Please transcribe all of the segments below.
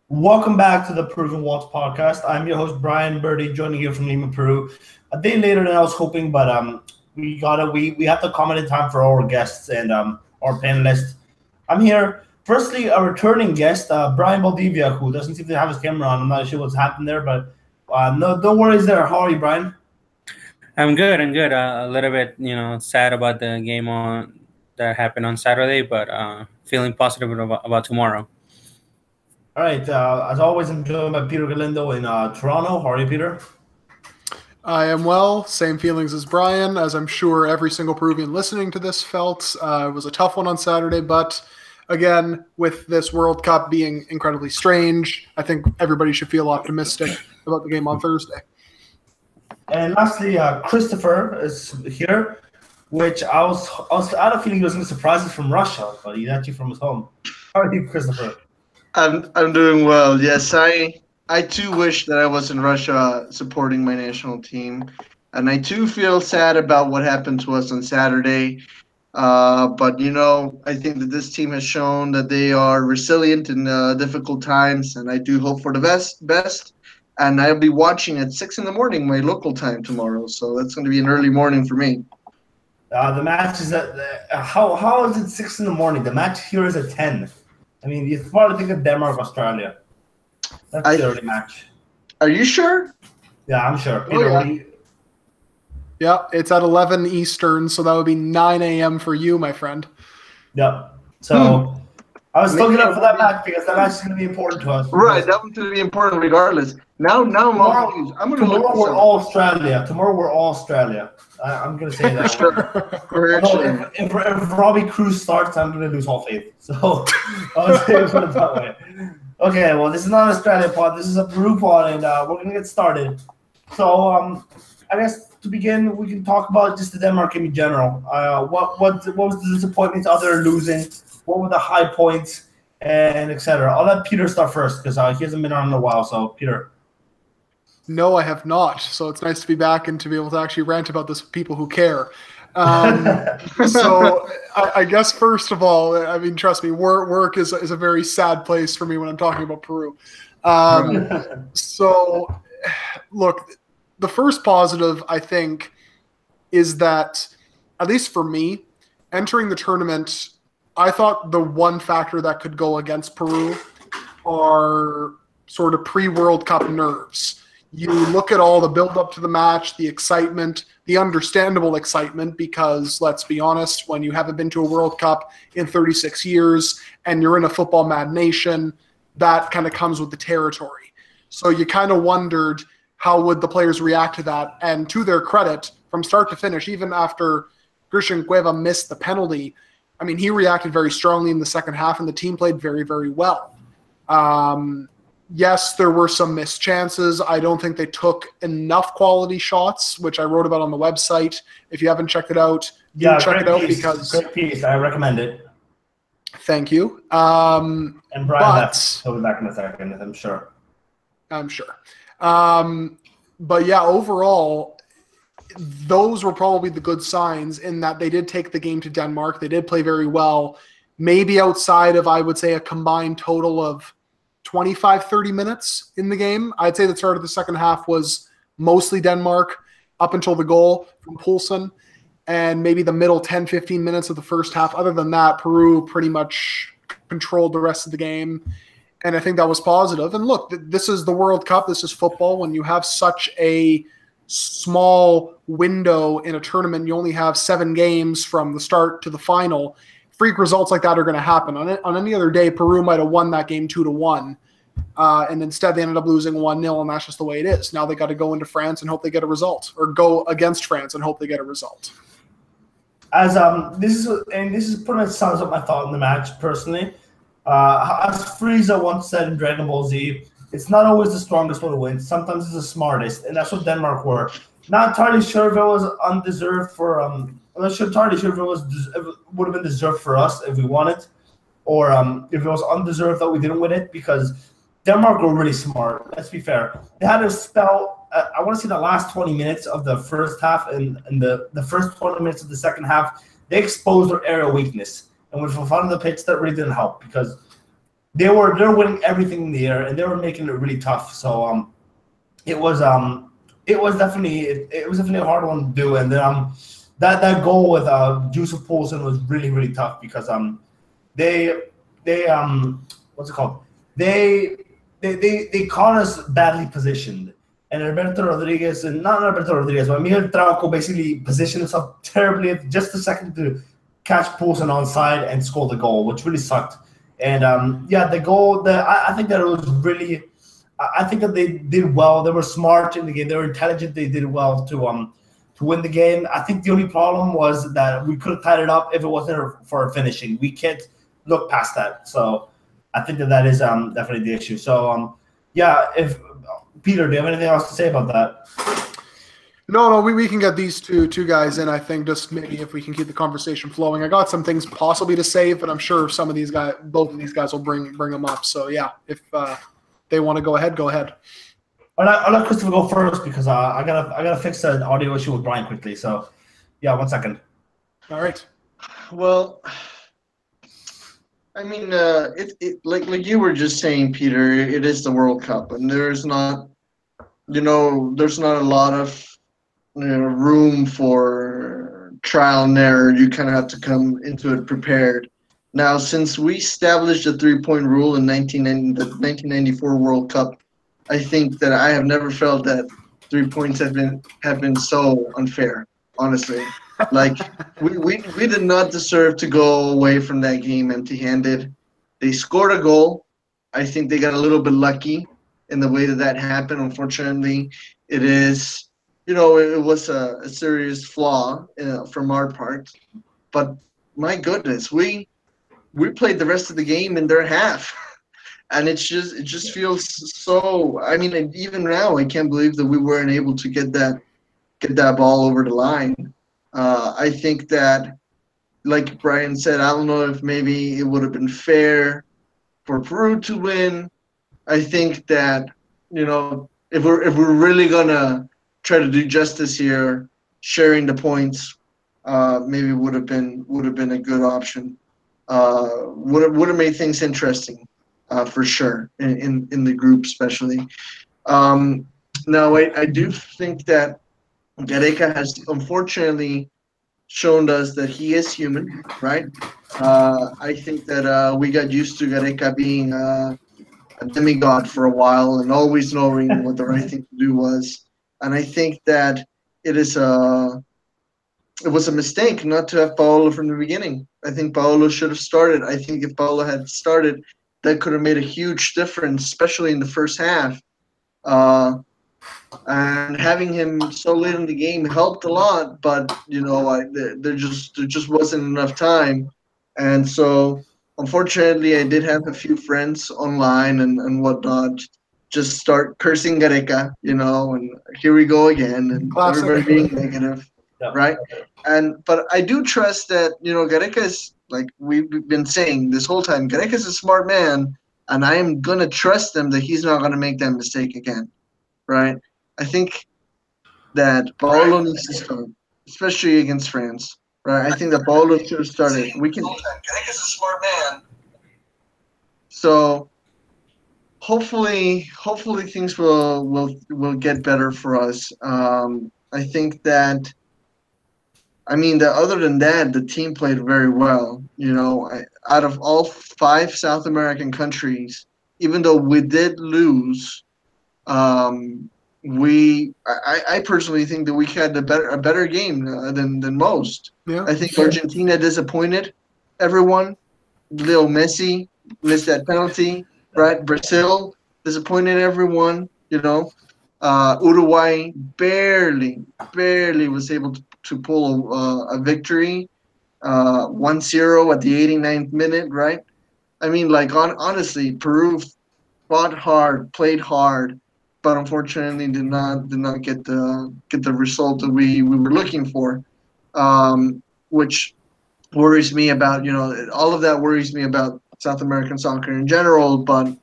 Welcome back to the Peruvian Waltz podcast. I'm your host Brian Birdie, joining you from Lima, Peru. A day later than I was hoping, but we have to comment in time for our guests and our panelists. I'm here. Firstly, a returning guest, Brian Valdivia, who doesn't seem to have his camera on. I'm not sure what's happened there, but no worries there. How are you, Brian? I'm good. I'm good. A little bit, sad about the game that happened on Saturday, but feeling positive about tomorrow. All right. As always, I'm joined by Peter Galindo in Toronto. How are you, Peter? I am well. Same feelings as Brian, as I'm sure every single Peruvian listening to this felt. It was a tough one on Saturday, but again, with this World Cup being incredibly strange, I think everybody should feel optimistic about the game on Thursday. And lastly, Christopher is here, which I had a feeling he was going to surprise us from Russia, but he's actually from his home. How are you, Christopher? I'm doing well. Yes, I too wish that I was in Russia supporting my national team, and I too feel sad about what happened to us on Saturday. But I think that this team has shown that they are resilient in difficult times, and I do hope for the best. And I'll be watching at 6 a.m, my local time tomorrow, so that's going to be an early morning for me. The match is at how is it 6 a.m? The match here is at 10. I mean, you probably think of Denmark, Australia. That's the early match. Are you sure? Yeah, I'm sure. Peter, Yeah, it's at 11 Eastern, so that would be 9 a.m. for you, my friend. Yep. So I was looking up for that match because that match is going to be important to us. Right, that one's going to be important regardless. Now tomorrow, I'm going to look. Tomorrow we're all Australia. Tomorrow we're all Australia. I'm going to say that. Sure. If Robbie Cruz starts, I'm going to lose all faith. So I'll say it that way. Okay, well, this is not an Australia pod. This is a Peru pod, and we're going to get started. So I guess to begin, we can talk about just the Denmark game in general. What was the disappointment other than losing? What were the high points, and etc. I'll let Peter start first because he hasn't been on in a while. So, Peter. No, I have not. So it's nice to be back and to be able to actually rant about this with people who care. So I guess first of all, I mean, trust me, work is a very sad place for me when I'm talking about Peru. So, look, the first positive I think is that, at least for me, entering the tournament, I thought the one factor that could go against Peru are sort of pre-World Cup nerves. You look at all the build-up to the match, the excitement, the understandable excitement, because let's be honest, when you haven't been to a World Cup in 36 years and you're in a football mad nation, that kind of comes with the territory. So you kind of wondered how would the players react to that. And to their credit, from start to finish, even after Christian Cueva missed the penalty, I mean, he reacted very strongly in the second half, and the team played very, very well. Yes, there were some missed chances. I don't think they took enough quality shots, which I wrote about on the website. If you haven't checked it out, check it out because great piece. I recommend it. Thank you. And Brian, he'll be back in a second, I'm sure. I'm sure. But yeah, overall, those were probably the good signs in that they did take the game to Denmark. They did play very well. Maybe outside of, I would say, a combined total of 25-30 minutes in the game. I'd say the start of the second half was mostly Denmark up until the goal from Poulsen, and maybe the middle 10-15 minutes of the first half. Other than that, Peru pretty much controlled the rest of the game, and I think that was positive. And look, this is the World Cup. This is football. When you have such a small window in a tournament, you only have 7 games from the start to the final. Freak results like that are going to happen. On any other day, Peru might have won that game 2-1, and instead they ended up losing 1-0, and that's just the way it is. Now they got to go into France and hope they get a result, or go against France and hope they get a result. As this is pretty much sums up my thought on the match personally. As Frieza once said in Dragon Ball Z, it's not always the strongest one who wins. Sometimes it's the smartest, and that's what Denmark were. Not entirely sure if it was undeserved for I'm not entirely sure if it would have been deserved for us if we won it, or if it was undeserved that we didn't win it, because Denmark were really smart. Let's be fair. They had a spell. I want to see the last 20 minutes of the first half and the first 20 minutes of the second half. They exposed their area weakness, and with Fofana on the pitch, that really didn't help because they're winning everything in the air, and they were making it really tough. So it was definitely a hard one to do. And then that goal with Joseph Poulsen was really really tough because they what's it called? They caught us badly positioned. And Alberto Rodriguez, and not Alberto Rodriguez, but Miguel Trauco basically positioned himself terribly at just a second to catch Poulsen onside and score the goal, which really sucked. And the goal, I think that it was really, I think that they did well. They were smart in the game. They were intelligent. They did well to win the game. I think the only problem was that we could have tied it up if it wasn't for finishing. We can't look past that. So I think that is definitely the issue. So if Peter, do you have anything else to say about that? No, we can get these two guys in. I think just maybe if we can keep the conversation flowing. I got some things possibly to say, but I'm sure both of these guys will bring them up. So yeah, if they want to go ahead, go ahead. I'll let Christopher go first because I gotta fix an audio issue with Brian quickly. So yeah, 1 second. All right. Well, I mean, like you were just saying, Peter. It is the World Cup, and there's not a lot of room for trial and error. You kind of have to come into it prepared. Now, since we established the 3-point rule in the 1994 World Cup, I think that I have never felt that 3 points have been so unfair. Honestly, like we did not deserve to go away from that game empty-handed. They scored a goal. I think they got a little bit lucky in the way that happened. Unfortunately, it is, it was a serious flaw from our part. But my goodness, we played the rest of the game in their half, and it just feels so. I mean, even now, I can't believe that we weren't able to get that ball over the line. I think that, like Brian said, I don't know if maybe it would have been fair for Peru to win. I think that, if we're really gonna try to do justice here, sharing the points maybe would have been a good option. Would have made things interesting for sure in the group especially. Now I do think that Gareca has unfortunately shown us that he is human, right? I think that we got used to Gareca being a demigod for a while and always knowing what the right thing to do was. And I think that it was a mistake not to have Paolo from the beginning. I think Paolo should have started. I think if Paolo had started, that could have made a huge difference, especially in the first half. And having him so late in the game helped a lot, but there just wasn't enough time, and so unfortunately I did have a few friends online and whatnot just start cursing Gareca, and here we go again, and Classic. everybody being negative, Yeah. right? But I do trust that Gareca is, like we've been saying this whole time, Gareca is a smart man, and I am gonna trust him that he's not gonna make that mistake again, right? I think that Paolo needs to start, especially against France. Right? I think that Paolo should have started. Gareca's a smart man. So hopefully things will get better for us. I think that. Other than that, the team played very well. Out of all 5 South American countries, even though we did lose. I personally think that we had a better game than most. Yeah. I think Argentina disappointed everyone. Leo Messi missed that penalty, right? Brazil disappointed everyone. Uruguay barely was able to pull a victory, 1-0 at the 89th minute, right? Honestly, Peru fought hard, played hard, but unfortunately did not get the result that we were looking for, which worries me about all of that worries me about South American soccer in general. But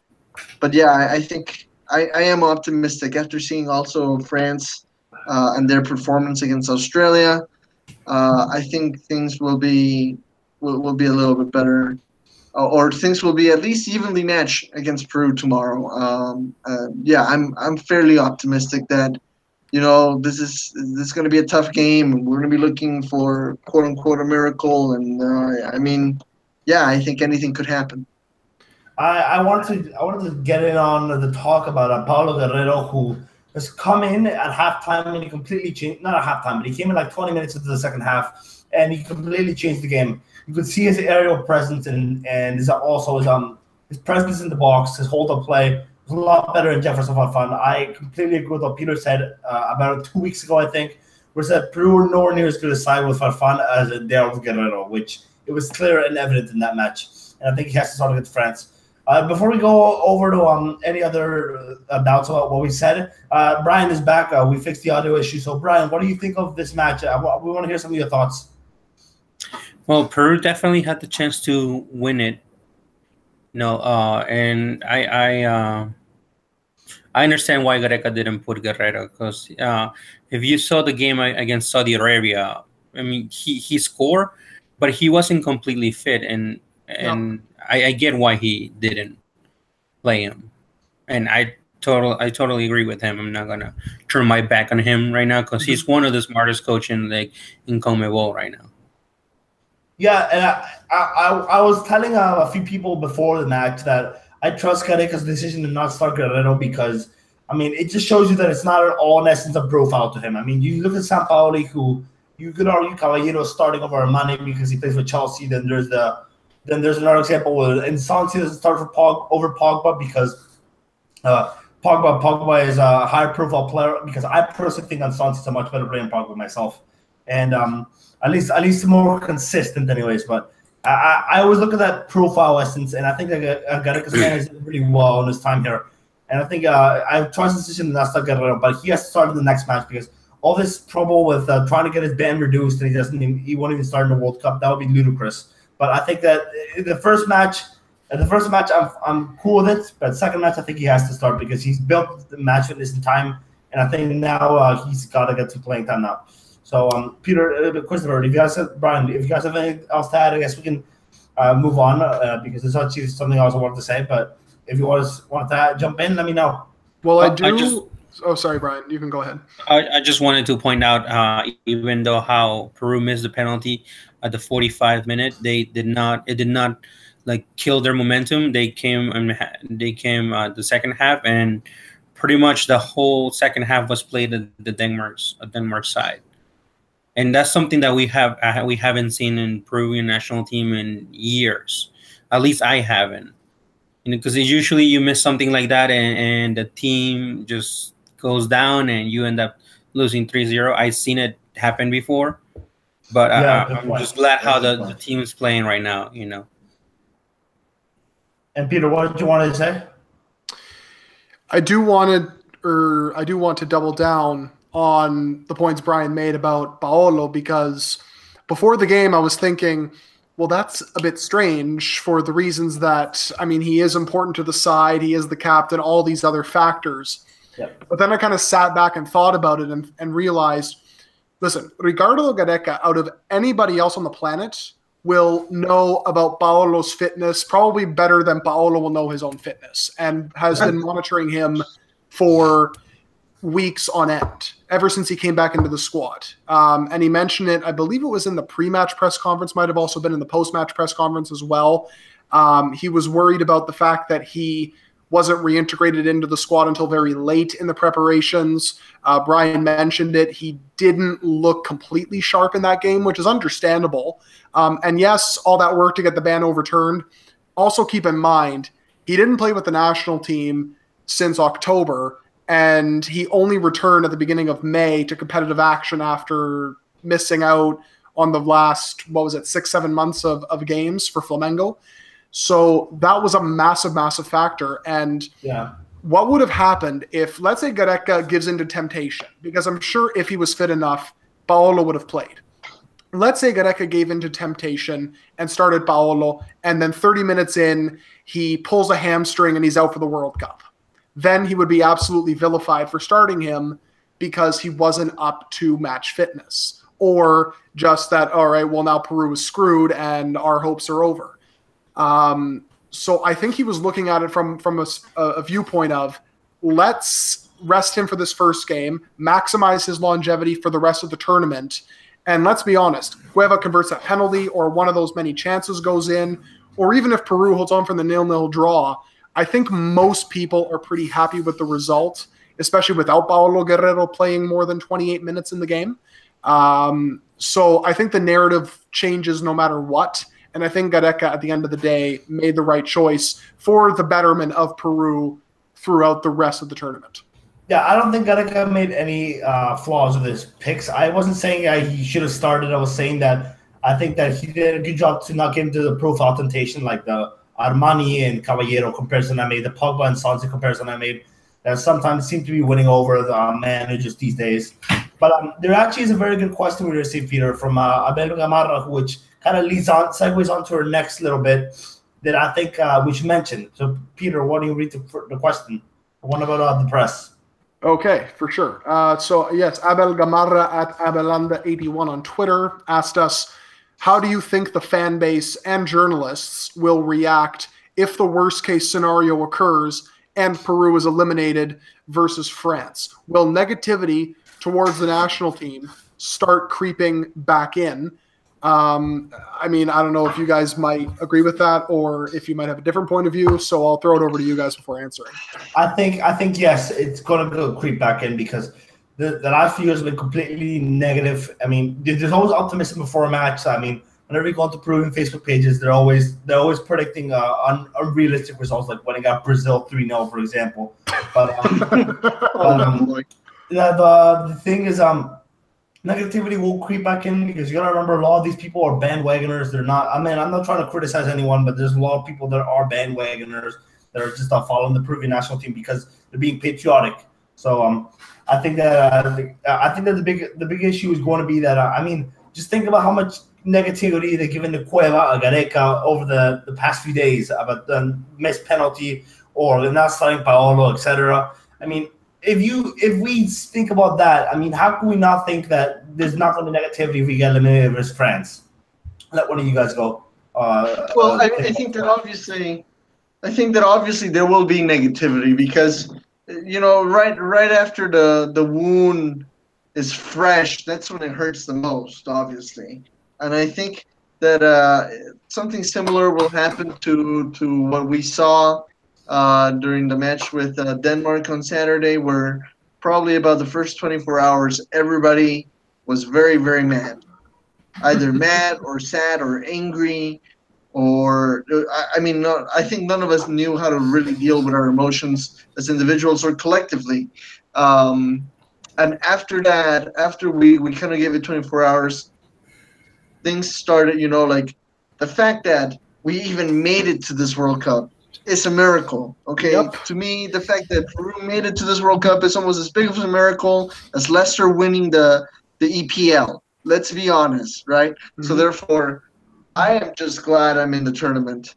yeah, I think I am optimistic after seeing also France and their performance against Australia. I think things will be a little bit better or things will be at least evenly matched against Peru tomorrow. Yeah, I'm fairly optimistic that this is going to be a tough game. We're going to be looking for quote unquote a miracle, and I mean, yeah, I think anything could happen. I wanted to get in on the talk about Paulo Guerrero, who has come in at halftime and he completely changed. Not at halftime, but he came in like 20 minutes into the second half and he completely changed the game. You could see his aerial presence and also his presence in the box, his hold up play was a lot better in Jefferson Farfan. I completely agree with what Peter said about 2 weeks ago, I think, where he said Peru were nowhere near as good a side with Farfan as they are with Guerrero, which it was clear and evident in that match. And I think he has to start against France. Before we go over to any other doubts about what we said, Brian is back. We fixed the audio issue. So, Brian, what do you think of this match? We want to hear some of your thoughts. Well, Peru definitely had the chance to win it. And I understand why Gareca didn't put Guerrero, because if you saw the game against Saudi Arabia, I mean, he scored, but he wasn't completely fit, and I get why he didn't play him, and I totally agree with him. I'm not gonna turn my back on him right now because he's one of the smartest coaches in CONMEBOL right now. Yeah, and I was telling a few people before the match that I trust Gareca's decision to not start Guerrero because, I mean, it just shows you that it's not at all in essence a profile to him. I mean, you look at Sampaoli, who you could argue Caballero starting over Armani because he plays for Chelsea. Then there's another example where Insansi doesn't start over Pogba because Pogba is a higher profile player, because I personally think Insansi is a much better player than Pogba myself, and at least more consistent anyways. But I always look at that profile essence, and I think that Gareca's managed really well in his time here. And I think I trust his decision to not start Guerrero, but he has to start in the next match because all this trouble with trying to get his ban reduced and he won't even start in the World Cup, that would be ludicrous. But I think that the first match, I'm cool with it. But second match, I think he has to start because he's built the match fitness in time, and I think now he's got to get to playing time now. So, Peter, Christopher, Brian, if you guys have anything else to add, I guess we can move on because there's actually something else I wanted to say. But if you want to jump in, let me know. Well, oh, sorry, Brian. You can go ahead. I just wanted to point out, even though how Peru missed the penalty at the 45th minute, it did not like kill their momentum. They came the second half, and pretty much the whole second half was played at the Denmark side. And that's something that we haven't seen in Peruvian national team in years. At least I haven't. Because usually you miss something like that and the team just goes down and you end up losing 3-0. I've seen it happen before. But I'm just glad how the team is playing right now, And Peter, what did you want to say? I do want to double down on the points Brian made about Paolo, because before the game I was thinking, well, that's a bit strange for the reasons that, I mean, he is important to the side, he is the captain, all these other factors. Yep. But then I kind of sat back and thought about it and realized, listen, Ricardo Gareca, out of anybody else on the planet, will know about Paolo's fitness probably better than Paolo will know his own fitness, and has been monitoring him for weeks on end, ever since he came back into the squad. And he mentioned it, I believe it was in the pre-match press conference, might have also been in the post-match press conference as well. He was worried about the fact that he wasn't reintegrated into the squad until very late in the preparations. Brian mentioned it. He didn't look completely sharp in that game, which is understandable. And yes, all that work to get the ban overturned. Also keep in mind, he didn't play with the national team since October, and he only returned at the beginning of May to competitive action after missing out on the last, 6-7 months of games for Flamengo. So that was a massive, massive factor. And what would have happened if, let's say, Gareca gives into temptation? Because I'm sure if he was fit enough, Paolo would have played. Let's say Gareca gave into temptation and started Paolo, and then 30 minutes in, he pulls a hamstring and he's out for the World Cup. Then he would be absolutely vilified for starting him because he wasn't up to match fitness. Or just that, all right, well, now Peru is screwed and our hopes are over. So I think he was looking at it from a viewpoint of, let's rest him for this first game, maximize his longevity for the rest of the tournament. And let's be honest, Cueva converts that penalty or one of those many chances goes in, or even if Peru holds on from the 0-0 draw, I think most people are pretty happy with the result, especially without Paolo Guerrero playing more than 28 minutes in the game. So I think the narrative changes no matter what. And I think Gareca, at the end of the day, made the right choice for the betterment of Peru throughout the rest of the tournament. Yeah, I don't think Gareca made any flaws with his picks. I wasn't saying he should have started. I was saying that I think that he did a good job to not get into the profile temptation, like the Armani and Caballero comparison I made, the Pogba and Santi comparison I made, that sometimes seem to be winning over the managers these days. But there actually is a very good question we received, Peter, from Abel Gamarra, which kind of segues on to our next little bit that I think we should mention. So, Peter, why don't you read the question? The one about the press. Okay, for sure. So, yes, Abel Gamarra at Abelanda81 on Twitter asked us, how do you think the fan base and journalists will react if the worst-case scenario occurs and Peru is eliminated versus France? Will negativity towards the national team start creeping back in? I mean, I don't know if you guys might agree with that or if you might have a different point of view, so I'll throw it over to you guys before answering. I think yes, it's going to go creep back in because the last few years have been completely negative. I mean, there's always optimism before a match. I mean, whenever you go onto Peruvian Facebook pages, they're always predicting unrealistic results, like winning out Brazil 3-0, for example. But the thing is, negativity will creep back in because you got to remember a lot of these people are bandwagoners. They're not. I mean, I'm not trying to criticize anyone, but there's a lot of people that are bandwagoners that are just following the Peruvian national team because they're being patriotic. So I think that the big issue is going to be that I mean, just think about how much negativity they're giving to Cueva, Gareca over the past few days about the missed penalty or they're not starting Paolo, etc. I mean, if we think about that, I mean, how can we not think that there's not going to be negativity if we get eliminated versus France? Let one of you guys go. I think that obviously there will be negativity because right after the wound is fresh, that's when it hurts the most, obviously. And I think that something similar will happen to what we saw during the match with Denmark on Saturday, where probably about the first 24 hours, everybody was very, very mad. Either mad or sad or angry or, I think none of us knew how to really deal with our emotions as individuals or collectively. And after that, after we kind of gave it 24 hours, things started, like the fact that we even made it to this World Cup is a miracle, okay? Yep. To me, the fact that Peru made it to this World Cup is almost as big of a miracle as Leicester winning the EPL. Let's be honest, right? Mm-hmm. So therefore, I am just glad I'm in the tournament.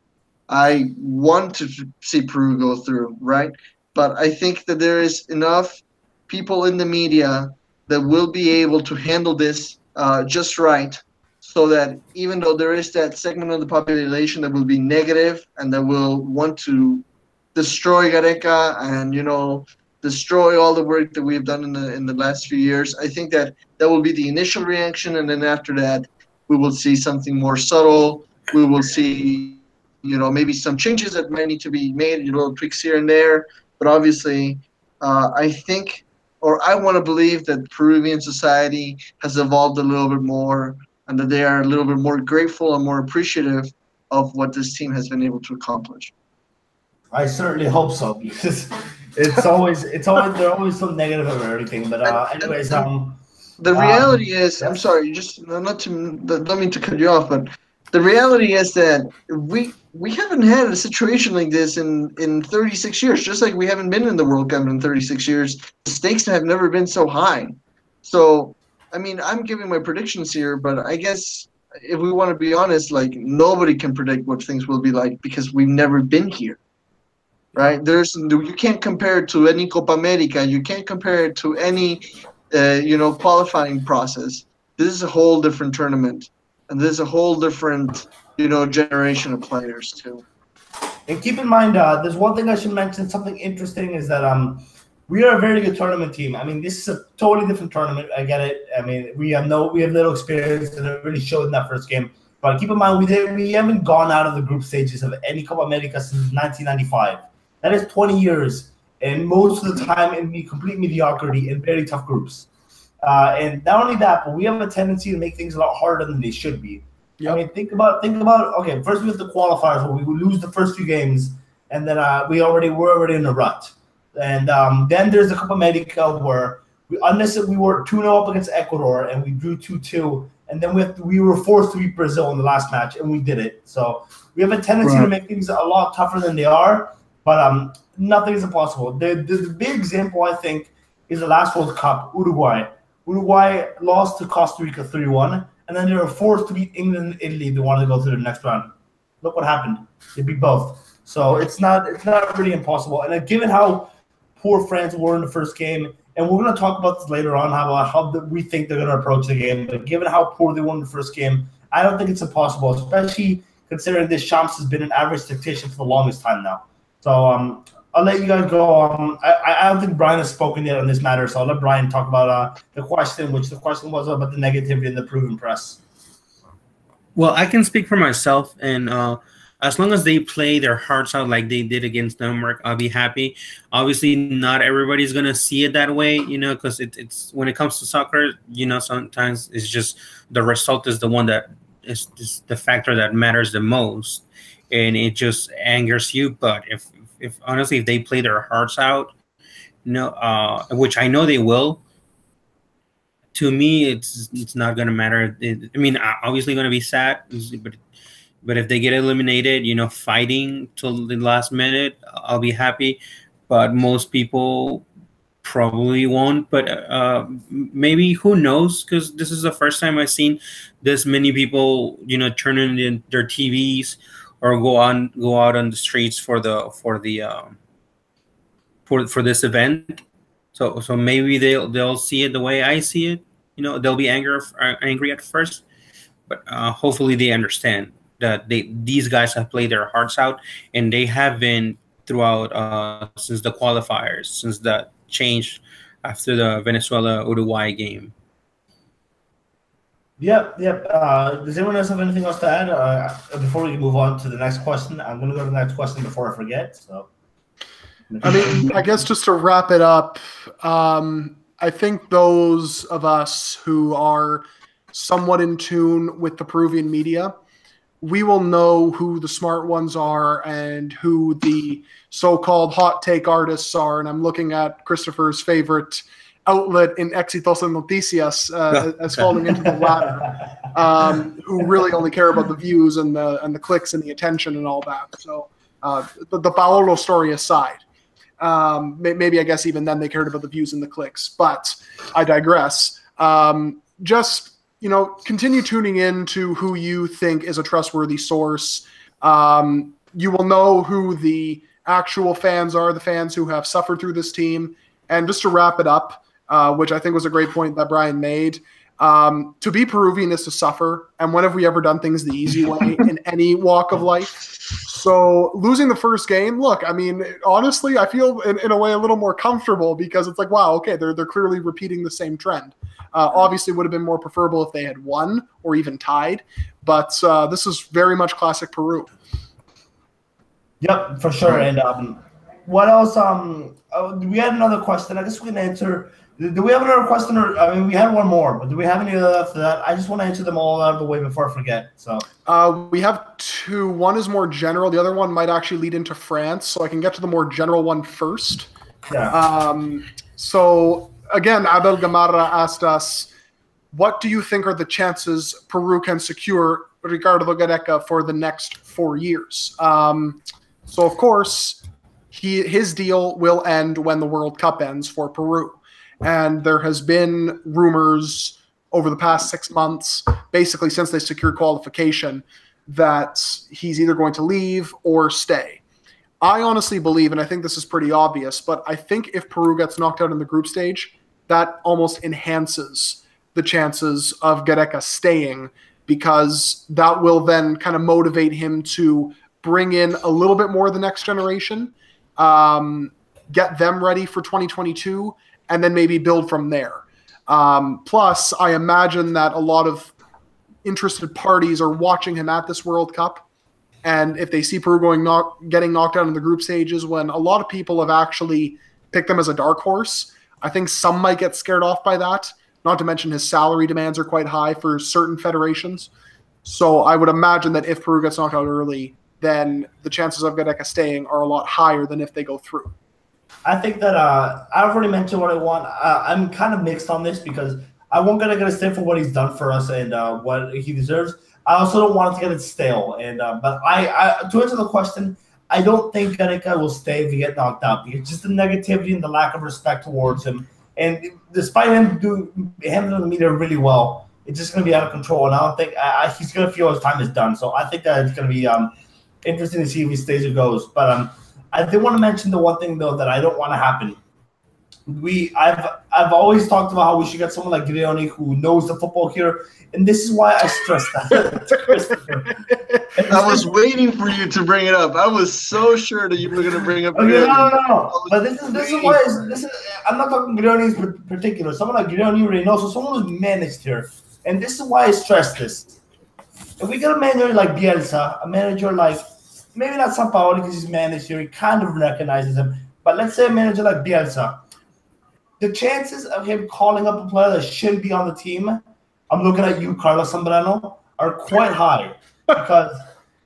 I want to see Peru go through, right? But I think that there is enough people in the media that will be able to handle this just right, so that even though there is that segment of the population that will be negative and that will want to destroy Gareca and, destroy all the work that we've done in the last few years, I think that will be the initial reaction. And then after that, we will see something more subtle. We will see, maybe some changes that might need to be made, little tweaks here and there. But obviously, I think, or I want to believe that Peruvian society has evolved a little bit more and that they are a little bit more grateful and more appreciative of what this team has been able to accomplish. I certainly hope so, because they're always so negative about everything. But anyways, the reality is, I'm sorry, don't mean to cut you off, but the reality is that we haven't had a situation like this in 36 years. Just like we haven't been in the World Cup in 36 years, the stakes have never been so high. So, I mean, I'm giving my predictions here, but I guess if we want to be honest, like, nobody can predict what things will be like because we've never been here, right? You can't compare it to any Copa America. You can't compare it to any, qualifying process. This is a whole different tournament, and this is a whole different generation of players too. And keep in mind, there's one thing I should mention. Something interesting is that we are a very good tournament team. I mean, this is a totally different tournament. I get it. I mean, we have little experience, and it really showed in that first game. But keep in mind, we haven't gone out of the group stages of any Copa America since 1995. That is 20 years, and most of the time in complete mediocrity in very tough groups. And not only that, but we have a tendency to make things a lot harder than they should be. Yep. I mean, think about. Okay, first we have the qualifiers where we would lose the first few games, and then we're already in a rut. And then there's the Copa America where unless we were 2-0 up against Ecuador and we drew 2-2, and then we were forced to beat Brazil in the last match, and we did it. So we have a tendency to make things a lot tougher than they are, but nothing is impossible. The big example, I think, is the last World Cup, Uruguay. Uruguay lost to Costa Rica 3-1. And then they were forced to beat England and Italy. They wanted to go through the next round. Look what happened. They beat both. So it's not really impossible. And given how poor France were in the first game, and we're going to talk about this later on, how we think they're going to approach the game. But given how poor they were in the first game, I don't think it's impossible, especially considering Deschamps has been an average tactician for the longest time now. So I'll let you guys go. I don't think Brian has spoken yet on this matter, so I'll let Brian talk about the question, which the question was about the negativity in the Peruvian press. Well, I can speak for myself, and as long as they play their hearts out like they did against Denmark, I'll be happy. Obviously, not everybody's going to see it that way, because it's when it comes to soccer, sometimes it's just the result is the one that is the factor that matters the most, and it just angers you. But if honestly, if they play their hearts out, which I know they will, to me, it's not going to matter. I mean, obviously going to be sad, but if they get eliminated, fighting till the last minute, I'll be happy. But most people probably won't. But maybe, who knows? Because this is the first time I've seen this many people, turn in their TVs or go out on the streets for this event. So maybe they'll see it the way I see it. They'll be angry at first, but hopefully they understand that these guys have played their hearts out, and they have been throughout since the qualifiers, since the change after the Venezuela-Uruguay game. Yep. Does anyone else have anything else to add before we move on to the next question? I'm going to go to the next question before I forget. So, I guess just to wrap it up, I think those of us who are somewhat in tune with the Peruvian media, we will know who the smart ones are and who the so-called hot take artists are. And I'm looking at Christopher's favorite outlet in Exitosas Noticias as falling into the latter, who really only care about the views and the clicks and the attention and all that. So the Paolo story aside, maybe I guess even then they cared about the views and the clicks, but I digress. Just continue tuning in to who you think is a trustworthy source. You will know who the actual fans are, the fans who have suffered through this team. And just to wrap it up, which I think was a great point that Brian made, to be Peruvian is to suffer. And when have we ever done things the easy way in any walk of life? So losing the first game, look, I mean, honestly, I feel in a way a little more comfortable because it's like, wow, okay, they're clearly repeating the same trend. Obviously, it would have been more preferable if they had won or even tied, but this is very much classic Peru. Yep, for sure. And what else? We had another question. I guess we can answer. Do we have another question? Or I mean, we had one more, but do we have any other after that? I just want to answer them all out of the way before I forget. So we have two. One is more general. The other one might actually lead into France. So I can get to the more general one first. Yeah. So again, Abel Gamarra asked us, what do you think are the chances Peru can secure Ricardo Gareca for the next 4 years? So of course, his deal will end when the World Cup ends for Peru. And there has been rumors over the past 6 months, basically since they secured qualification, that he's either going to leave or stay. I honestly believe, and I think this is pretty obvious, but I think if Peru gets knocked out in the group stage, that almost enhances the chances of Gareca staying, because that will then kind of motivate him to bring in a little bit more of the next generation, get them ready for 2022, and then maybe build from there. Plus, I imagine that a lot of interested parties are watching him at this World Cup. And if they see Peru getting knocked out in the group stages, when a lot of people have actually picked them as a dark horse, I think some might get scared off by that. Not to mention his salary demands are quite high for certain federations. So I would imagine that if Peru gets knocked out early, then the chances of Gareca staying are a lot higher than if they go through. I think that I've already mentioned what I want. I'm kind of mixed on this because I want Gareca to stay for what he's done for us and what he deserves. I also don't want it to get stale. And but I to answer the question, I don't think Gareca will stay if he gets knocked out because just the negativity and the lack of respect towards him. And despite him handling the media really well, it's just going to be out of control. And I don't think he's going to feel his time is done. So I think that it's going to be interesting to see if he stays or goes. But I did want to mention the one thing, though, that I don't want to happen. I've always talked about how we should get someone like Grioni who knows the football here, and this is why I stress that. I was waiting for you to bring it up. I was so sure that you were going to bring up. Okay, no. But this is why I'm not talking Grioni in particular. Someone like Grioni Reynoso, someone who's managed here, and this is why I stress this. If we get a manager like Bielsa, a manager like maybe not Sampaoli because he's managed here, he kind of recognizes him, but let's say a manager like Bielsa. The chances of him calling up a player that shouldn't be on the team, I'm looking at you, Carlos Zambrano, are quite high because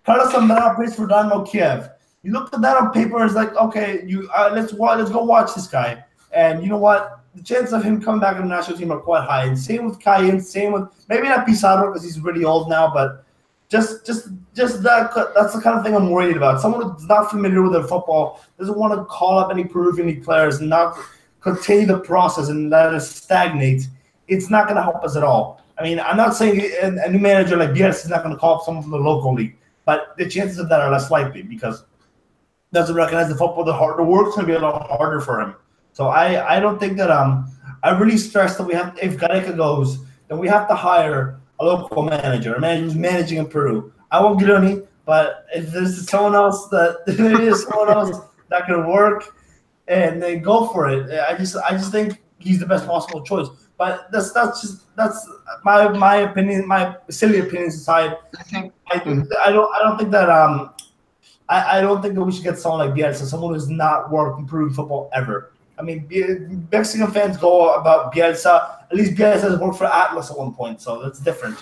Carlos Zambrano plays for Dynamo Kiev. You look at that on paper and it's like, okay, let's go watch this guy. And you know what? The chances of him coming back on the national team are quite high. And same with Cayenne, same with maybe not Pizarro because he's really old now, but just that that's the kind of thing I'm worried about. Someone who's not familiar with their football, doesn't want to call up any Peruvian players and not continue the process and let it stagnate, it's not going to help us at all. I mean, I'm not saying a new manager like Bielsa is not going to call up someone from the local league, but the chances of that are less likely because he doesn't recognize the football. The work's going to be a lot harder for him. So I don't think that I really stress that if Gareca goes, then we have to hire a local manager, a manager who's managing in Peru. I won't get any, but if there's someone else that can work, and then go for it. I just think he's the best possible choice. But that's my opinion, my silly opinions aside. I don't think that we should get someone like Bielsa, someone who's not worked in Peruvian football ever. I mean, Mexican fans go about Bielsa. At least Bielsa has worked for Atlas at one point, so that's different.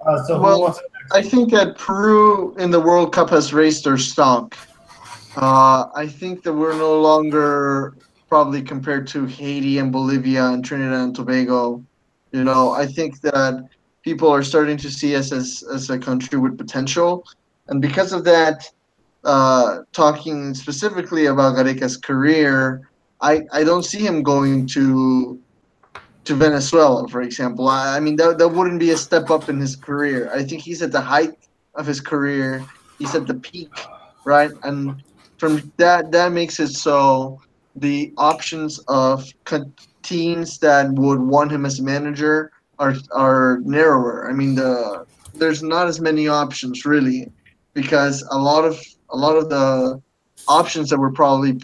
I think that Peru in the World Cup has raised their stock. I think that we're no longer probably compared to Haiti and Bolivia and Trinidad and Tobago. You know, I think that people are starting to see us as a country with potential. And because of that, talking specifically about Gareca's career, I don't see him going to Venezuela, for example. I mean, that wouldn't be a step up in his career. I think he's at the height of his career. He's at the peak, right? And from that makes it so the options of teams that would want him as a manager are narrower. I mean, there's not as many options really, because a lot of the options that were probably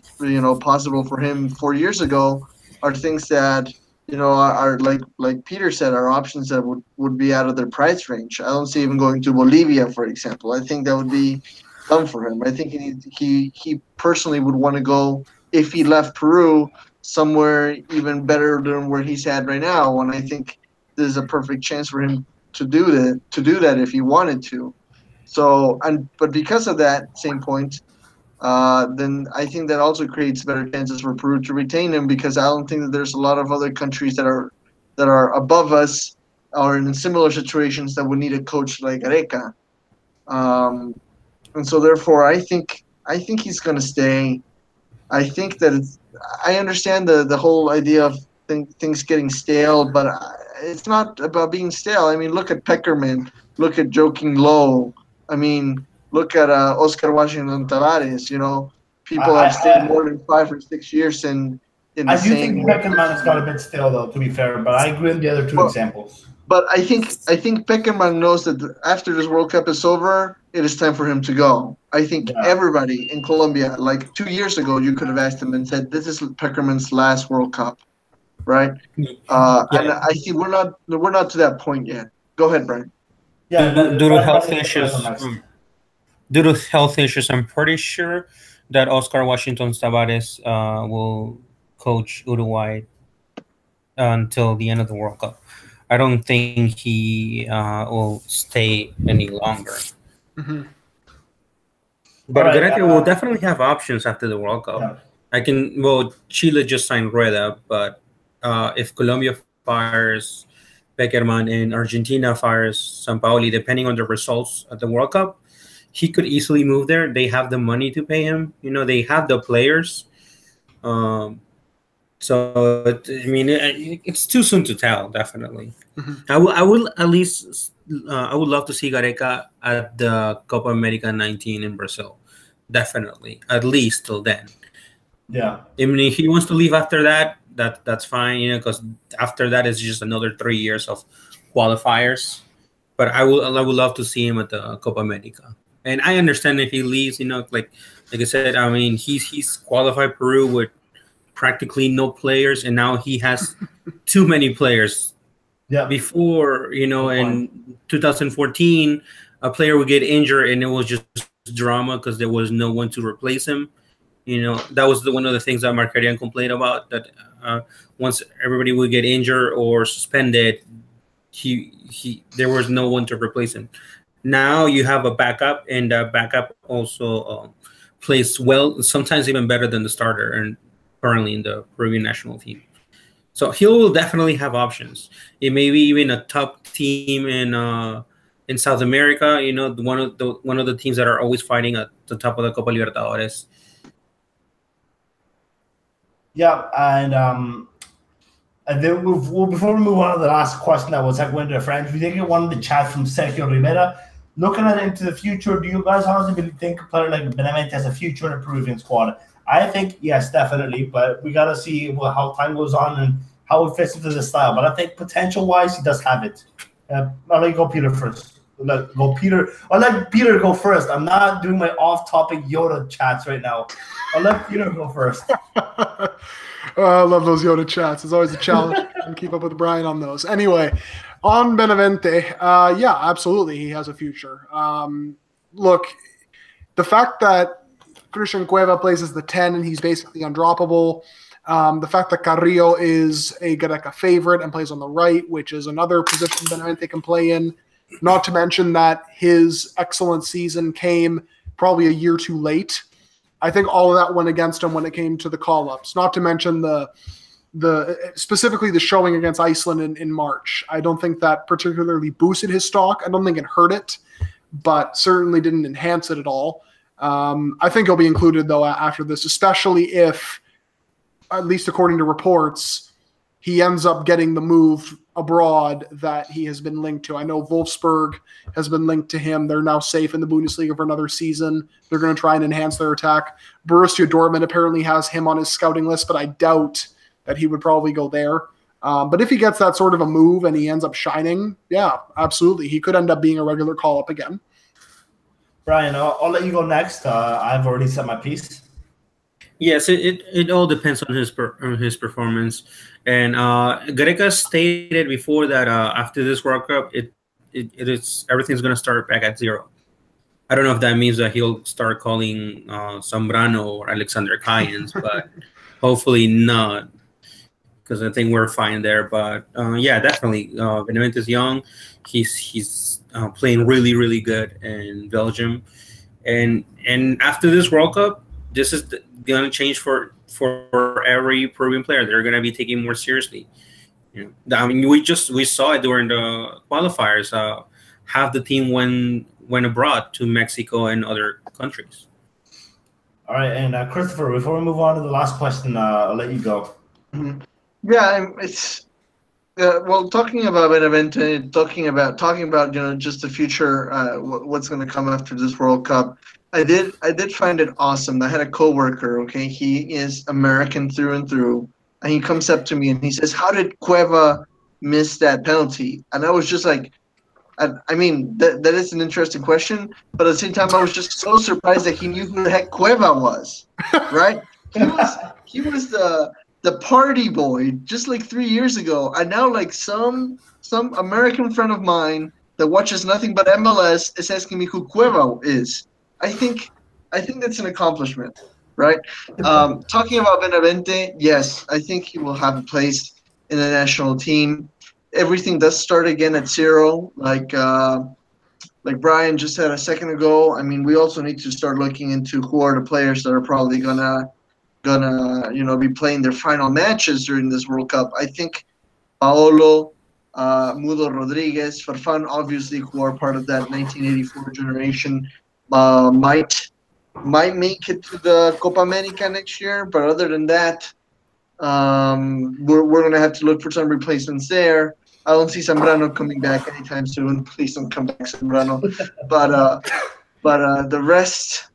possible for him 4 years ago are things that are like Peter said, are options that would be out of their price range. I don't see him going to Bolivia, for example. I think that would be dumb for him. I think he personally would want to go, if he left Peru, somewhere even better than where he's at right now. And I think there's a perfect chance for him to do that if he wanted to. So, but because of that same point, then I think that also creates better chances for Peru to retain him, because I don't think that there's a lot of other countries that are above us or in similar situations that would need a coach like Gareca. And so therefore, I think he's going to stay. I think that I understand the whole idea of things getting stale, but it's not about being stale. I mean, look at Peckerman, look at Joaquin Lowe. I mean, look at Oscar Washington Tavares. People have stayed more than 5 or 6 years in the I do same. think Peckerman has got a bit stale, though, to be fair, but I agree with the other two examples. But I think Peckerman knows that after this World Cup is over, it is time for him to go. I think everybody in Colombia, like 2 years ago, you could have asked him and said, "This is Peckerman's last World Cup," right? And I think we're not to that point yet. Go ahead, Brian. Yeah, Due to health issues, I'm pretty sure that Oscar Washington Tavares will coach Uruguay until the end of the World Cup. I don't think he will stay any longer. Mm-hmm. But Grecia will definitely have options after the World Cup. Yeah. Chile just signed Rueda, but if Colombia fires Peckerman and Argentina fires Sampaoli, depending on the results at the World Cup, he could easily move there. They have the money to pay him. They have the players. So it's too soon to tell. Definitely, mm-hmm. I will at least. I would love to see Gareca at the Copa America 19 in Brazil. Definitely, at least till then. Yeah. I mean, if he wants to leave after that, that's fine. Because after that is just another 3 years of qualifiers. But I would love to see him at the Copa America. And I understand if he leaves. Like I said, I mean, he's qualified Peru with practically no players, and now he has too many players. Yeah. Before, in 2014, a player would get injured and it was just drama because there was no one to replace him. That was one of the things that Markarian complained about, that once everybody would get injured or suspended, there was no one to replace him. Now you have a backup, and the backup also plays well, sometimes even better than the starter, and currently in the Peruvian national team. So he will definitely have options. It may be even a top team in South America. One of the teams that are always fighting at the top of the Copa Libertadores. Yeah, and then before we move on to the last question that was went to friends, we did get one in the chat from Sergio Rivera. Looking at into the future, do you guys honestly think a player like Benavente has a future in a Peruvian squad? I think yes, definitely, but we got to see how time goes on and how it fits into the style. But I think potential-wise, he does have it. I'll let you go, Peter, first. I'll let Peter go first. I'm not doing my off-topic Yoda chats right now. I'll let Peter go first. I love those Yoda chats. It's always a challenge to keep up with Brian on those. Anyway, on Benavente, yeah, absolutely, he has a future. Look, the fact that Christian Cueva plays as the 10 and he's basically undroppable. The fact that Carrillo is a Gareca favorite and plays on the right, which is another position Benavente can play in. Not to mention that his excellent season came probably a year too late. I think all of that went against him when it came to the call-ups. Not to mention specifically the showing against Iceland in March. I don't think that particularly boosted his stock. I don't think it hurt it, but certainly didn't enhance it at all. I think he'll be included, though, after this, especially if, at least according to reports, he ends up getting the move abroad that he has been linked to. I know Wolfsburg has been linked to him. They're now safe in the Bundesliga for another season. They're going to try and enhance their attack. Borussia Dortmund apparently has him on his scouting list, but I doubt that he would probably go there. But if he gets that sort of a move and he ends up shining, yeah, absolutely. He could end up being a regular call-up again. Brian, I'll let you go next. I've already said my piece. Yes, it all depends on his performance. And Gareca stated before that after this World Cup, it's everything's going to start back at zero. I don't know if that means that he'll start calling Zambrano or Alexander Cayens, but hopefully not, because I think we're fine there. But yeah, definitely, Benavente is young. He's playing really, really good in Belgium, and after this World Cup, this is going to change for every Peruvian player. They're going to be taken more seriously. I mean, we saw it during the qualifiers. Half the team went abroad to Mexico and other countries. All right, and Christopher, before we move on to the last question, I'll let you go. Mm-hmm. Yeah, it's well, talking about Benavente, talking about just the future, what's going to come after this World Cup. I did find it awesome. I had a coworker. Okay, he is American through and through, and he comes up to me and he says, "How did Cueva missed that penalty? And I was just like, I mean, that is an interesting question, but at the same time, I was just so surprised that he knew who the heck Cueva was, right? He was the party boy just like 3 years ago, and now like some American friend of mine that watches nothing but MLS is asking me who Cueva is. I think that's an accomplishment, right? Talking about Benavente, yes, I think he will have a place in the national team. Everything does start again at zero, like Brian just said a second ago. I mean, we also need to start looking into who are the players that are probably gonna be playing their final matches during this World Cup. I think Paolo, Mudo Rodriguez, Farfan, obviously, who are part of that 1984 generation, might make it to the Copa America next year. But other than that, we're gonna have to look for some replacements there. I don't see Zambrano coming back anytime soon. Please don't come back, Zambrano. But the rest,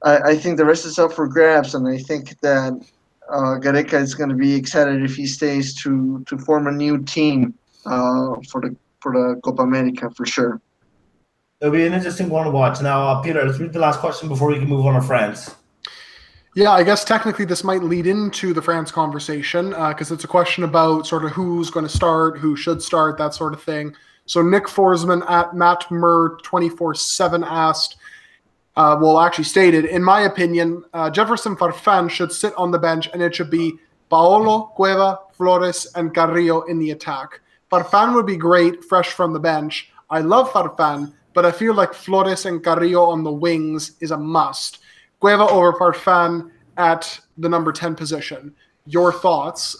I think the rest is up for grabs, and I think that Gareca is going to be excited if he stays to form a new team for the Copa America for sure. It'll be an interesting one to watch. Now, Peter, let's read the last question before we can move on to France. Yeah, I guess technically this might lead into the France conversation because it's a question about sort of who's going to start, who should start, that sort of thing. So Nick Forsman at Matt Murr 24/7 asked, actually stated, in my opinion, Jefferson Farfan should sit on the bench and it should be Paolo, Cueva, Flores, and Carrillo in the attack. Farfan would be great, fresh from the bench. I love Farfan, but I feel like Flores and Carrillo on the wings is a must. Cueva over Farfan at the number 10 position. Your thoughts?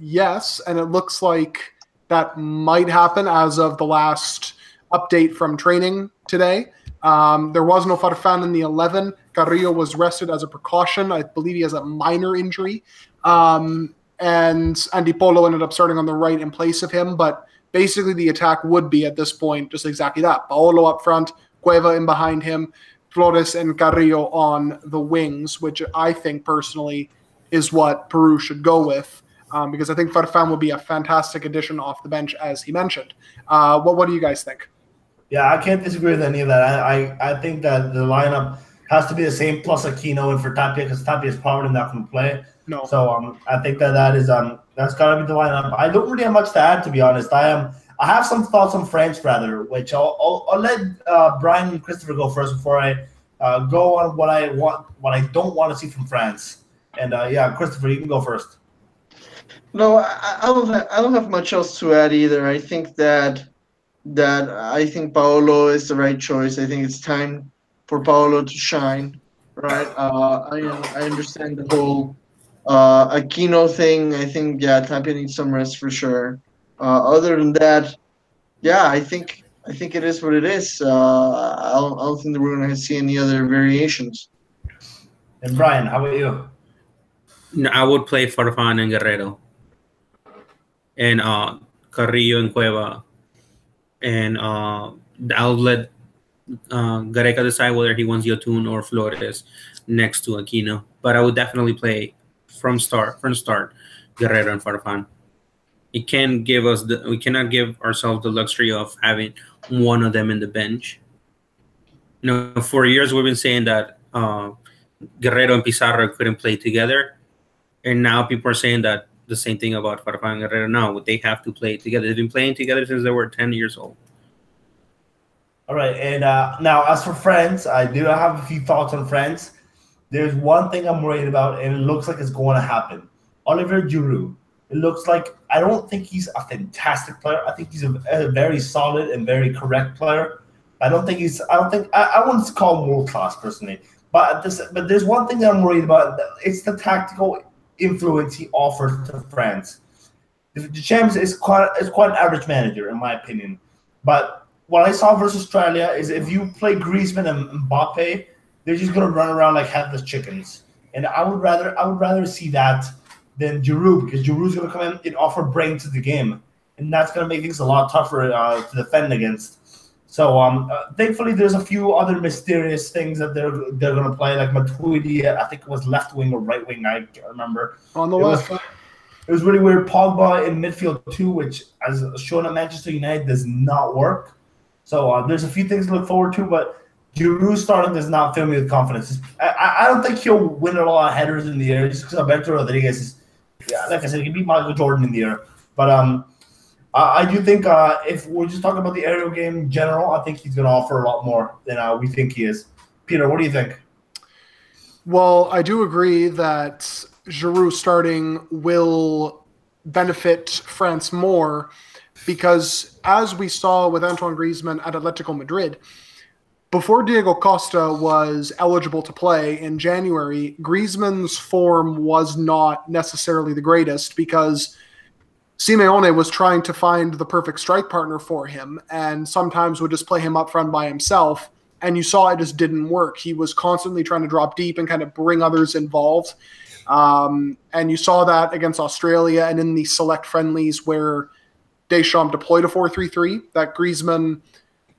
Yes, and it looks like that might happen as of the last update from training today. There was no Farfan in the 11. Carrillo was rested as a precaution. I believe he has a minor injury. And Andy Polo ended up starting on the right in place of him. But basically the attack would be at this point just exactly that. Paolo up front, Cueva in behind him, Flores and Carrillo on the wings, which I think personally is what Peru should go with. Because I think Farfan will be a fantastic addition off the bench, as he mentioned. What do you guys think? Yeah, I can't disagree with any of that. I think that the lineup has to be the same plus Aquino and for Tapia because Tapia is probably not going to play. No. So I think that's got to be the lineup. I don't really have much to add, to be honest. I have some thoughts on France rather, which I'll let Brian and Christopher go first before I go on what I don't want to see from France. And Christopher, you can go first. No, I don't have much else to add either. I think that I think Paolo is the right choice. I think it's time for Paolo to shine, right? I understand the whole Aquino thing. I think Tapia needs some rest for sure. Other than that, I think it is what it is. I don't think that we're going to see any other variations. And Brian, how about you? No, I would play Farfan and Guerrero, and Carrillo and Cueva, and I'll let Gareca decide whether he wants Yotun or Flores next to Aquino. But I would definitely play from start, Guerrero and Farfan. We cannot give ourselves the luxury of having one of them in the bench. For years we've been saying that Guerrero and Pizarro couldn't play together, and now people are saying that the same thing about Farfan and Guerrero. No, they have to play together. They've been playing together since they were 10 years old. All right, and now as for France, I do have a few thoughts on France. There's one thing I'm worried about, and it looks like it's going to happen. Olivier Giroud. It looks like I don't think he's a fantastic player. I think he's a very solid and very correct player. I wouldn't call him world class personally. But there's one thing that I'm worried about. It's the tactical influence he offers to France. Deschamps is quite an average manager in my opinion. But what I saw versus Australia is if you play Griezmann and Mbappe, they're just gonna run around like headless chickens. And I would rather see that than Giroud, because Giroud's gonna come in and offer brain to the game, and that's gonna make things a lot tougher to defend against. So thankfully, there's a few other mysterious things that they're gonna play, like Matuidi. I think it was left wing or right wing. I can't remember. On the left. It was really weird. Pogba in midfield too, which, as shown at Manchester United, does not work. So there's a few things to look forward to, but Giroud starting does not fill me with confidence. I don't think he'll win a lot of headers in the air just because Alberto Rodriguez is, like I said, he can beat Michael Jordan in the air. But I do think if we're just talking about the aerial game in general, I think he's going to offer a lot more than we think he is. Peter, what do you think? Well, I do agree that Giroud starting will benefit France more because, as we saw with Antoine Griezmann at Atletico Madrid, before Diego Costa was eligible to play in January, Griezmann's form was not necessarily the greatest because Simeone was trying to find the perfect strike partner for him and sometimes would just play him up front by himself. And you saw it just didn't work. He was constantly trying to drop deep and kind of bring others involved. And you saw that against Australia and in the select friendlies where Deschamps deployed a 4-3-3, that Griezmann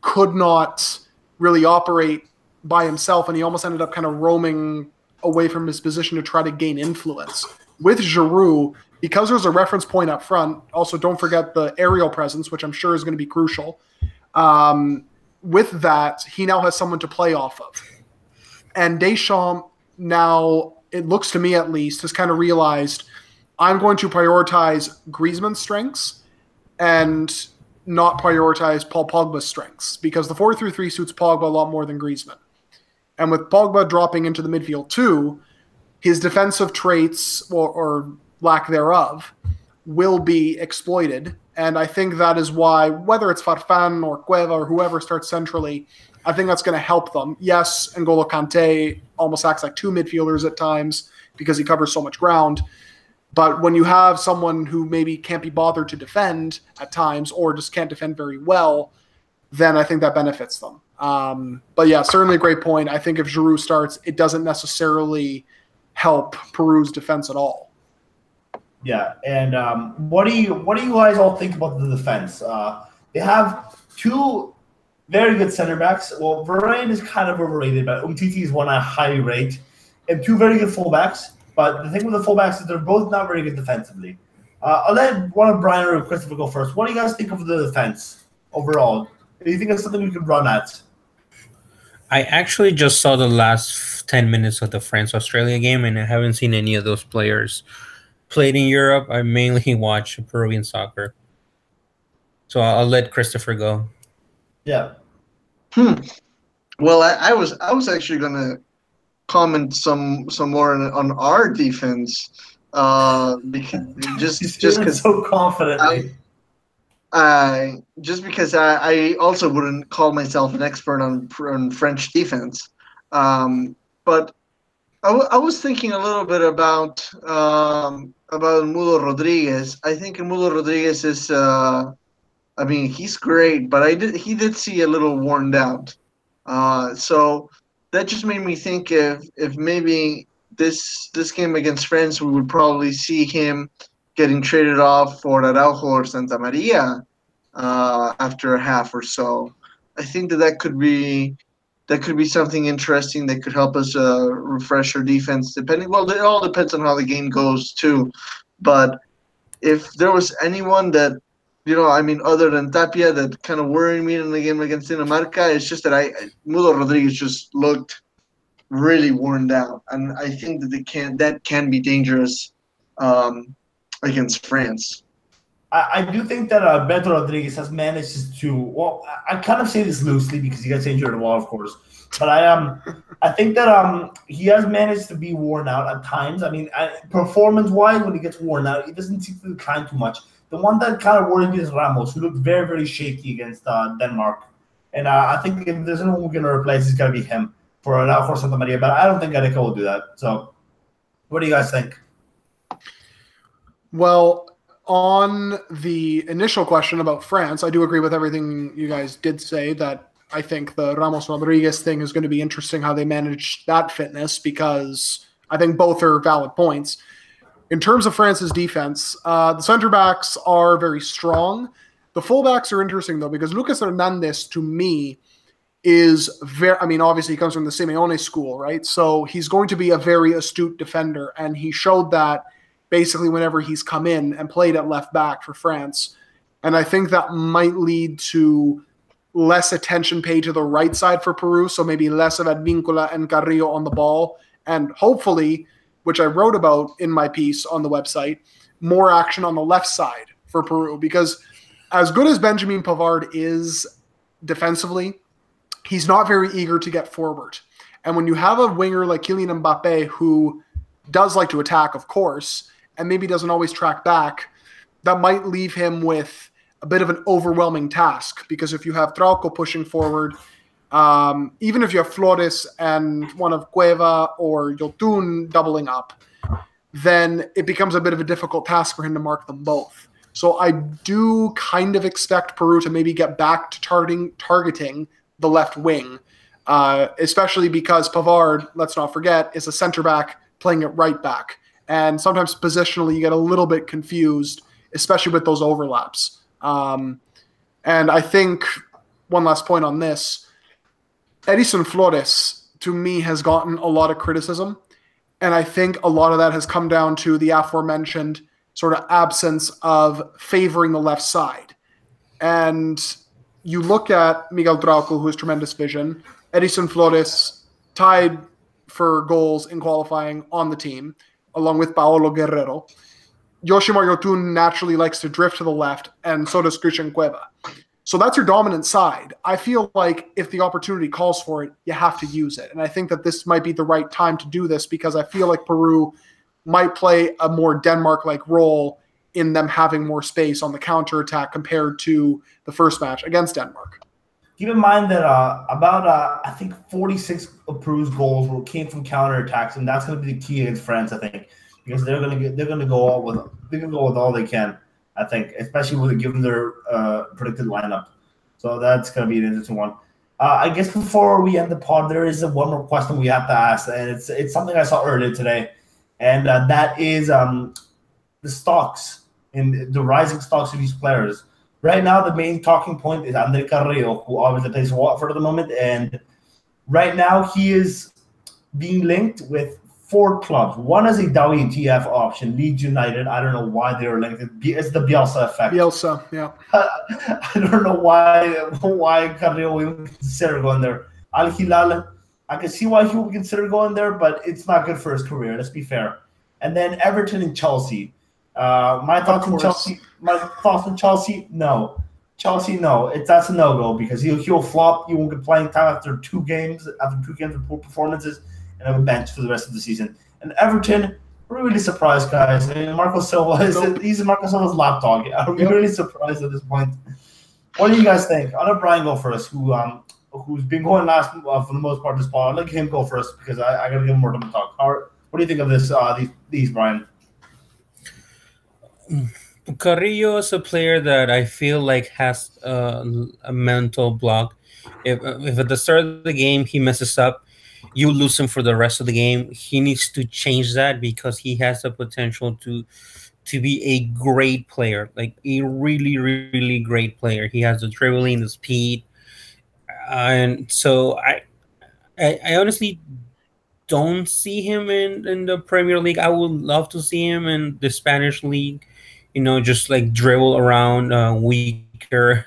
could not really operate by himself, and he almost ended up kind of roaming away from his position to try to gain influence. With Giroud, because there's a reference point up front, also don't forget the aerial presence, which I'm sure is going to be crucial. With that, he now has someone to play off of. And Deschamps now, it looks to me at least, has kind of realized, I'm going to prioritize Griezmann's strengths and not prioritize Paul Pogba's strengths, because the 4-3-3 suits Pogba a lot more than Griezmann. And with Pogba dropping into the midfield too, his defensive traits, or lack thereof, will be exploited. And I think that is why, whether it's Farfan or Cueva or whoever starts centrally, I think that's going to help them. Yes, N'Golo Kante almost acts like two midfielders at times because he covers so much ground. But when you have someone who maybe can't be bothered to defend at times or just can't defend very well, then I think that benefits them. But yeah, certainly a great point. I think if Giroud starts, it doesn't necessarily help Peru's defense at all. Yeah, and what do you guys all think about the defense? They have two very good center backs. Well, Varane is kind of overrated, but Umtiti is one I highly rate, and two very good fullbacks. But the thing with the fullbacks is they're both not very good defensively. I'll let one of Brian or Christopher go first. What do you guys think of the defense overall? Do you think it's something we could run at? I actually just saw the last 10 minutes of the France-Australia game, and I haven't seen any of those players played in Europe. I mainly watch Peruvian soccer. So I'll let Christopher go. Yeah. Well, I was actually going to comment some more on our defense, because just so confidently. Just because I also wouldn't call myself an expert on French defense, but I was thinking a little bit about Mudo Rodriguez. I think Mudo Rodriguez is, I mean, he's great, but he did see a little worn out. So that just made me think if maybe this game against France, we would probably see him getting traded off for Araujo or Santa Maria after a half or so. I think that could be something interesting that could help us refresh our defense. Well, it all depends on how the game goes too. But if there was anyone that, other than Tapia, that kind of worried me in the game against Dinamarca, it's just that Mudo Rodriguez just looked really worn down, and I think that that can be dangerous against France. I do think that Beto Rodriguez has managed to. Well, I kind of say this loosely because he gets injured a lot, of course. But I think that he has managed to be worn out at times. I mean, performance-wise, when he gets worn out, he doesn't seem to decline too much. The one that kind of worried me is Ramos, who looked very, very shaky against Denmark. And I think if there's anyone we're going to replace, it's going to be him for Araujo Santa Maria. But I don't think Gareca will do that. So, what do you guys think? Well, on the initial question about France, I do agree with everything you guys did say, that I think the Ramos Rodriguez thing is going to be interesting how they manage that fitness, because I think both are valid points. In terms of France's defense, the center backs are very strong. The fullbacks are interesting, though, because Lucas Hernandez, to me, is very, obviously he comes from the Simeone school, right? So he's going to be a very astute defender, and he showed that basically whenever he's come in and played at left back for France. And I think that might lead to less attention paid to the right side for Peru, so maybe less of Advíncula and Carrillo on the ball, and hopefully, which I wrote about in my piece on the website, more action on the left side for Peru, because as good as Benjamin Pavard is defensively, he's not very eager to get forward. And when you have a winger like Kylian Mbappe, who does like to attack, of course, and maybe doesn't always track back, that might leave him with a bit of an overwhelming task, because if you have Trauco pushing forward, even if you have Flores and one of Cueva or Yotun doubling up, then it becomes a bit of a difficult task for him to mark them both. So I do kind of expect Peru to maybe get back to targeting the left wing, especially because Pavard, let's not forget, is a center back playing at right back. And sometimes positionally you get a little bit confused, especially with those overlaps. And I think one last point on this, Edison Flores, to me, has gotten a lot of criticism. And I think a lot of that has come down to the aforementioned sort of absence of favoring the left side. And you look at Miguel Trauco, who has tremendous vision, Edison Flores tied for goals in qualifying on the team, along with Paolo Guerrero. Yoshimar Yotun naturally likes to drift to the left, and so does Christian Cueva. So that's your dominant side. I feel like if the opportunity calls for it, you have to use it. And I think that this might be the right time to do this, because I feel like Peru might play a more Denmark-like role in them having more space on the counterattack compared to the first match against Denmark. Keep in mind that about I think 46 of Peru's goals came from counterattacks, and that's going to be the key against France, I think, because they're going to go with all they can, I think, especially with given their predicted lineup. So that's going to be an interesting one. I guess before we end the pod, there is one more question we have to ask, and it's something I saw earlier today, and that is the stocks and the rising stocks of these players. Right now, the main talking point is André Carrillo, who obviously plays for Watford at the moment, and right now he is being linked with 4 clubs. One is a WTF option, Leeds United. I don't know why they were linked. It's the Bielsa effect. Bielsa, yeah. I don't know why Carrillo would consider going there. Al Hilal, I can see why he would consider going there, but it's not good for his career. Let's be fair. And then Everton and Chelsea. My thoughts on Chelsea. No. Chelsea, no. That's a no-go, because he'll flop. He won't get playing time after 2 games of poor performances, and have a bench for the rest of the season. And Everton, we're really surprised, guys. I mean, Marco Silva he's Marco Silva's lapdog. Are we really surprised at this point? What do you guys think? I'll let Brian go first, who's been going last for the most part of this pod. I'll let him go first, because I got to give him more time to talk. What do you think of this? These Brian? Carrillo is a player that I feel like has a mental block. If at the start of the game he messes up, you lose him for the rest of the game. He needs to change that, because he has the potential to be a great player, like a really, really great player. He has the dribbling, the speed, and so I honestly don't see him in the Premier League. I would love to see him in the Spanish league, just like dribble around weaker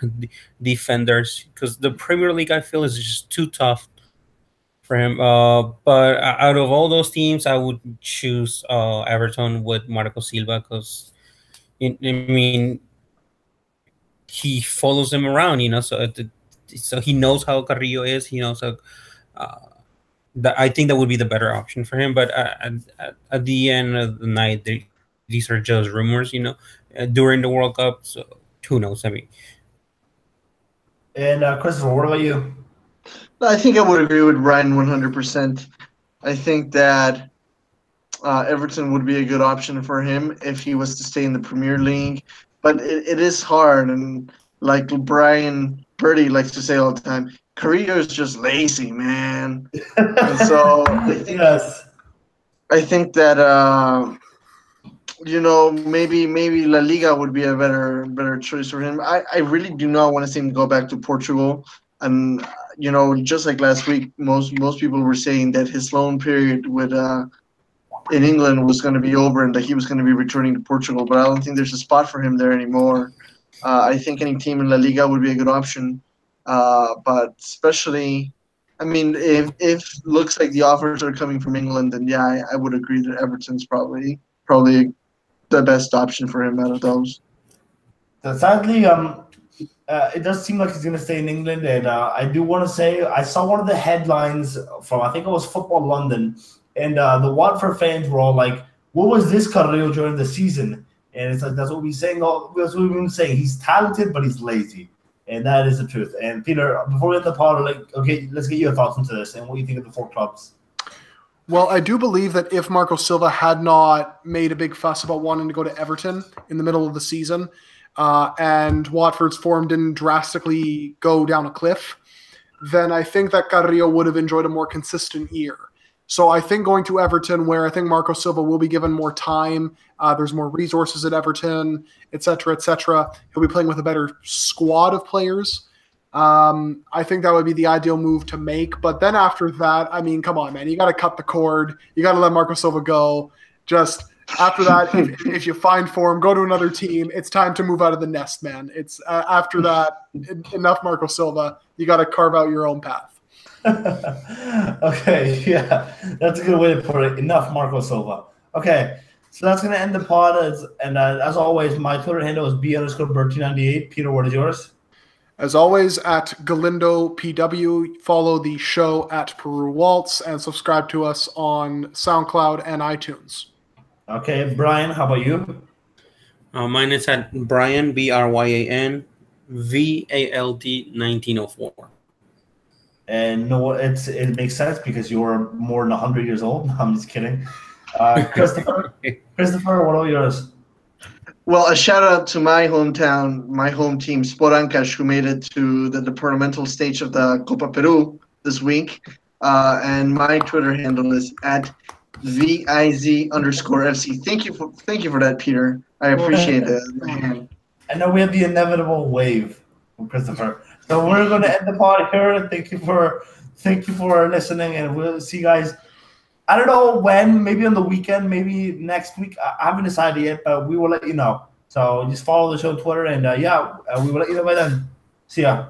defenders, because the Premier League, I feel, is just too tough for him. But out of all those teams, I would choose Everton with Marco Silva, because I mean, he follows him around, so he knows how Carrillo is. He knows how. I think that would be the better option for him. But at the end of the night, these are just rumors, during the World Cup. So who knows? I mean. And Christopher, what about you? I think I would agree with Ryan 100%. I think that Everton would be a good option for him if he was to stay in the Premier League. But it is hard, and like Brian Birdie likes to say all the time, Carrillo is just lazy, man. And so I think that maybe La Liga would be a better choice for him. I really do not want to see him go back to Portugal. And just like last week, most people were saying that his loan period with in England was going to be over and that he was going to be returning to Portugal. But I don't think there's a spot for him there anymore. I think any team in La Liga would be a good option. But especially, I mean, if looks like the offers are coming from England, then yeah, I would agree that Everton's probably the best option for him out of those. Sadly, it does seem like he's going to stay in England, and I do want to say I saw one of the headlines from, I think it was Football London, and the Watford fans were all like, "What was this Carrillo during the season?" And it's like that's what we're saying. That's what we've been saying. He's talented, but he's lazy, and that is the truth. And Peter, before we end the pod, okay, let's get your thoughts into this and what you think of the 4 clubs. Well, I do believe that if Marco Silva had not made a big fuss about wanting to go to Everton in the middle of the season, and Watford's form didn't drastically go down a cliff, then I think that Carrillo would have enjoyed a more consistent year. So I think going to Everton, where I think Marco Silva will be given more time, there's more resources at Everton, et cetera, he'll be playing with a better squad of players. I think that would be the ideal move to make. But then after that, I mean, come on, man, you got to cut the cord. You got to let Marco Silva go. Just after that, if you find form, go to another team. It's time to move out of the nest, man. It's after that, enough Marco Silva. You got to carve out your own path. Okay, yeah, that's a good way to put it. Enough Marco Silva. Okay, so that's going to end the pod. As always, my Twitter handle is B_Bertie98. Peter, what is yours? As always, at Galindo PW, follow the show at Peru Waltz and subscribe to us on SoundCloud and iTunes. Okay, Brian, how about you? Mine is at Brian, BRYAN, VALD 1904. And no, it makes sense because you're more than 100 years old. I'm just kidding. Christopher, what are yours? Well, a shout out to my hometown, my home team, Sport Ancash, who made it to the departmental stage of the Copa Peru this week. And my Twitter handle is at VIZ_FC. Thank you for that, Peter. I appreciate that. I know we have the inevitable wave from Christopher. So we're going to end the pod here. Thank you for listening, and we'll see you guys. I don't know when, maybe on the weekend, maybe next week. I haven't decided yet, but we will let you know. So just follow the show on Twitter, and we will let you know by then. See ya.